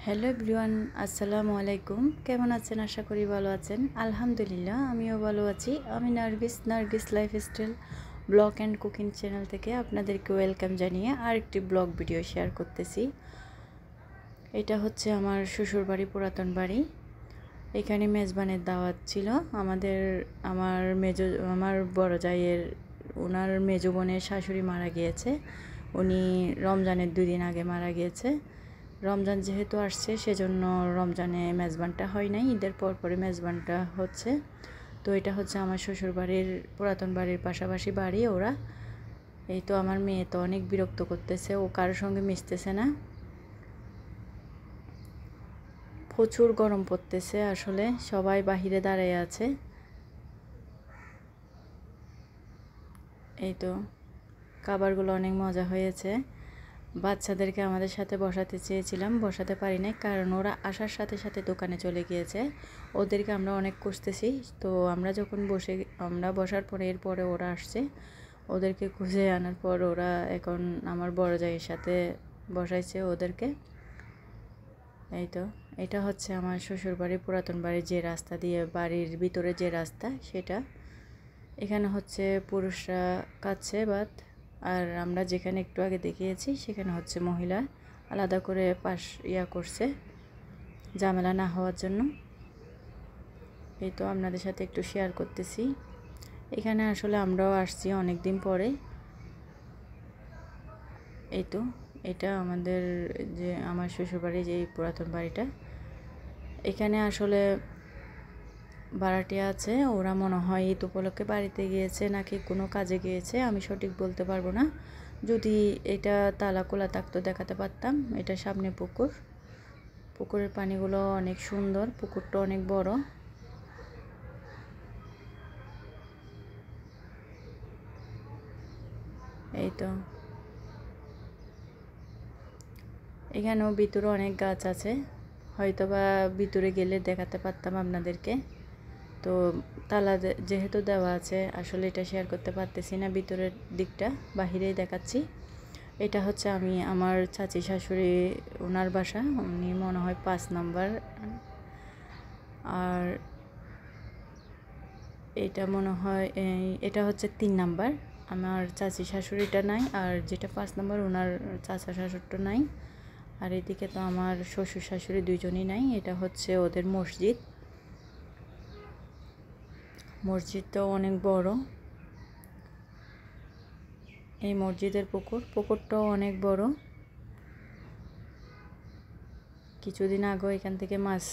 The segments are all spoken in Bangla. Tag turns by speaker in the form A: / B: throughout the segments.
A: হ্যালো এভরিওয়ান, আসসালামু আলাইকুম। কেমন আছেন? আশা করি ভালো আছেন। আলহামদুলিল্লাহ, আমিও ভালো আছি। আমি Nargis lifestyle blog and cooking channel থেকে আপনাদেরকে ওয়েলকাম জানিয়ে আরেকটি ব্লগ ভিডিও শেয়ার করতেছি। এটা হচ্ছে আমার শ্বশুরবাড়ি, পুরাতন বাড়ি। এখানে মেজবানের দাওয়াত ছিল। আমার বড় জায়ের ওনার মেজো বোনের শাশুড়ি মারা গিয়েছে। উনি রমজানের 2 দিন আগে মারা গিয়েছে। রমজান যেহেতু আসছে সেজন্য রমজানে মেজবানটা হয় নাই, ঈদের পরে মেজবানটা হচ্ছে। তো এটা হচ্ছে আমার শ্বশুরবাড়ির পুরাতন বাড়ির পাশাপাশি বাড়ি ওরা। এই তো আমার মেয়ে তো অনেক বিরক্ত করতেছে, ও কারোর সঙ্গে মিশতেছে না। প্রচুর গরম পড়তেছে, আসলে সবাই বাহিরে দাঁড়িয়ে আছে। এই তো খাবারগুলো অনেক মজা হয়েছে। বাচ্চাদেরকে আমাদের সাথে বসাতে চেয়েছিলাম, বসাতে পারি নাই, কারণ ওরা আসার সাথে সাথে দোকানে চলে গিয়েছে। ওদেরকে আমরা অনেক খুঁজতেছি। তো আমরা বসার পরে এরপরে ওরা আসছে। ওদেরকে খুঁজে আনার পর ওরা এখন আমার বড় জায়ের সাথে বসাইছে ওদেরকে। এই তো এটা হচ্ছে আমার শ্বশুরবাড়ির পুরাতন বাড়ির যে রাস্তা দিয়ে বাড়ির ভিতরে যে রাস্তা সেটা। এখানে হচ্ছে পুরুষরা কাচ্ছে বাত, আর আমরা যেখানে একটু আগে দেখিয়েছি সেখানে হচ্ছে মহিলা আলাদা করে করছে ঝামেলা না হওয়ার জন্য। এই তো আপনাদের সাথে একটু শেয়ার করতেছি। এখানে আসলে আমরাও আসছি অনেক দিন পরে। এই তো এটা আমার শ্বশুরবাড়ির যে পুরাতন বাড়িটা। এখানে আসলে ভাড়াটিয়া আছে, ওরা মনে হয় ঈদ উপলক্ষে বাড়িতে গিয়েছে নাকি কোনো কাজে গিয়েছে, আমি সঠিক বলতে পারবো না। যদি এটা তালা খোলা থাকতো দেখাতে পারতাম। এটা সামনে পুকুর, পুকুরের পানিগুলো অনেক সুন্দর, পুকুরটা অনেক বড়। এই তো এখানেও ভিতরে অনেক গাছ আছে, হয়তো বা ভিতরে গেলে দেখাতে পারতাম আপনাদেরকে। তো তালা যেহেতু দেওয়া আছে, আসলে এটা শেয়ার করতে পারতেছি না। ভিতরের দিকটা বাহিরেই দেখাচ্ছি। এটা হচ্ছে আমার চাচি শাশুড়ি, ওনার বাসা। উনি মনে হয় 5 নম্বর, আর এটা মনে হয় এটা হচ্ছে 3 নাম্বার। আমার চাচি শাশুড়িটা নাই, আর যেটা 5 নম্বর ওনার চাচা শাশুড়িটা নাই। আর এদিকে তো আমার শ্বশুর শাশুড়ি দুইজনই নাই। এটা হচ্ছে ওদের মসজিদ। মসজিদটাও অনেক বড়। এই মসজিদের পুকুরটাও অনেক বড়। কিছুদিন আগে এখান থেকে মাছ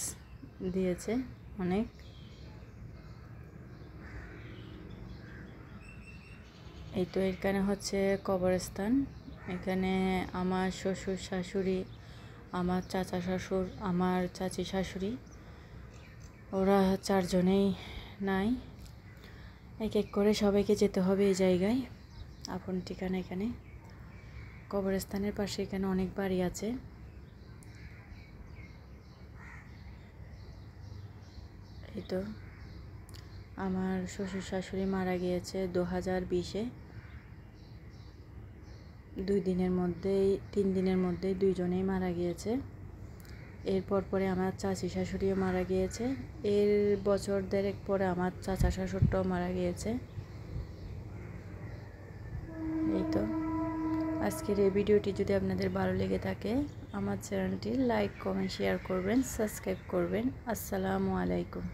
A: দিয়েছে অনেক। এই তো এখানে হচ্ছে কবরস্থান। এখানে আমার শ্বশুর শাশুড়ি, আমার চাচা শ্বশুর, আমার চাচি শাশুড়ি, ওরা 4 জনেই নাই। এক এক করে সবাইকে যেতে হবে এই জায়গায়, আপন ঠিকানা। এখানে কবরস্থানের পাশে এখানে অনেক বাড়ি আছে। এই তো আমার শ্বশুর শাশুড়ি মারা গিয়েছে 2020-এ। 3 দিনের মধ্যেই দুইজনেই মারা গিয়েছে। এরপর পরে আমার চাচি শাশুড়িও মারা গিয়েছে। এর বছর 1.5 পরে আমার চাচা শাশুড়টাও মারা গিয়েছে। এই তো আজকের এই ভিডিওটি যদি আপনাদের ভালো লেগে থাকে, আমার চ্যানেলটি লাইক, কমেন্ট, শেয়ার করবেন, সাবস্ক্রাইব করবেন। আসসালামু আলাইকুম।